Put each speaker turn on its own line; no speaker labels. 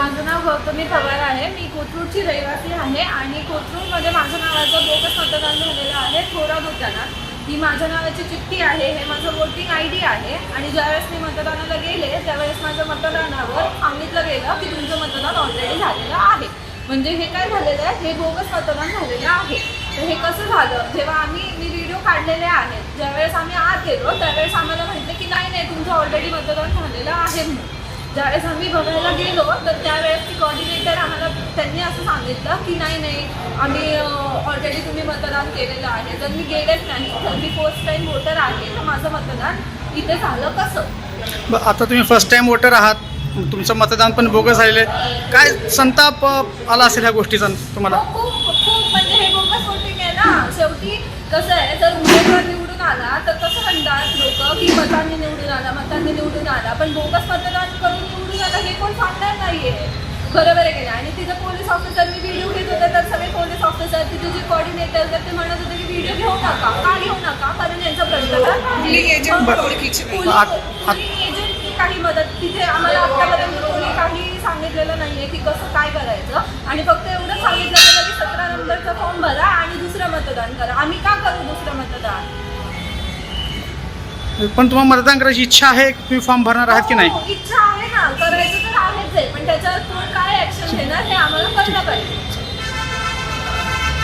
माझं नाव गौतमी पवार आहे. मी कोथरूडची रहिवासी आहे आणि कोथरूडमध्ये माझ्या नावाचं बोगस मतदान झालेलं आहे थोरा दुकानात. ही माझ्या नावाची चिठ्ठी आहे, हे माझं वोटिंग ID आहे आणि ज्यावेळेस मी मतदानाला गेले त्यावेळेस माझ्या मतदानावर सांगितलं गेलं की तुमचं मतदान ऑलरेडी झालेलं आहे. म्हणजे हे काय झालेलं आहे, हे बोगस मतदान झालेलं आहे. तर हे कसं झालं, जेव्हा मी व्हिडिओ काढलेले आहेत, ज्यावेळेस आम्ही आत गेलो त्यावेळेस आम्हाला म्हटलं की नाही तुमचं ऑलरेडी मतदान झालेलं आहे म्हणून. ज्यावेळेस आम्ही बघायला गेलो तर त्यावेळेस ती कॉर्डिनेटर आम्हाला त्यांनी असं सांगितलं की नाही आम्ही ऑलरेडी तुम्ही मतदान केलेलं आहे. जर मी गेलेच नाही तर मी फर्स्ट टाईम वोटर आहे, तर माझं मतदान इथे झालं कसं.
आता तुम्ही फर्स्ट टाइम वोटर आहात, तुमचं मतदान पण बोगस झालेलं आहे, काय संताप आला असेल ह्या गोष्टीचा तुम्हाला?
खूप खूप म्हणजे हे बोगस वोटिंग आहे ना. शेवटी कसं आहे, जर उमेदवार निवडून आला तर कसं म्हणतात लोक की मतांनी निवडून आला, पण बोगस मतदान करून निवडून आला हे कोण सांगणार नाहीये. बरोबर आहे की नाही. आणि तिथे पोलीस ऑफिसर मी व्हिडिओ घेत होते तर सगळे पोलीस ऑफिसर तिथे जे कॉर्डिनेटर तर ते म्हणत होते की व्हिडिओ घेऊ नका. का घेऊ नका? कारण यांचा एजंट काही मदत तिथे आम्हाला आतापर्यंत कोणी काही सांगितलेलं नाहीये की कसं काय करायचं. आणि फक्त एवढं सांगितलं गेलं की 17 नंबरचा फॉर्म भरा आणि दुसरं मतदान करा. आम्ही का करू दुसरं मतदान?
पण तुम्हाला मतदान करायची इच्छा आहे, तुम्ही फॉर्म भरणार आहात की नाही?
इच्छा आहे ना, करायचं तर आहेच आहे, पण त्याच्यावर कोण काय ऍक्शन घेणार हे आम्हाला कळलं पाहिजे.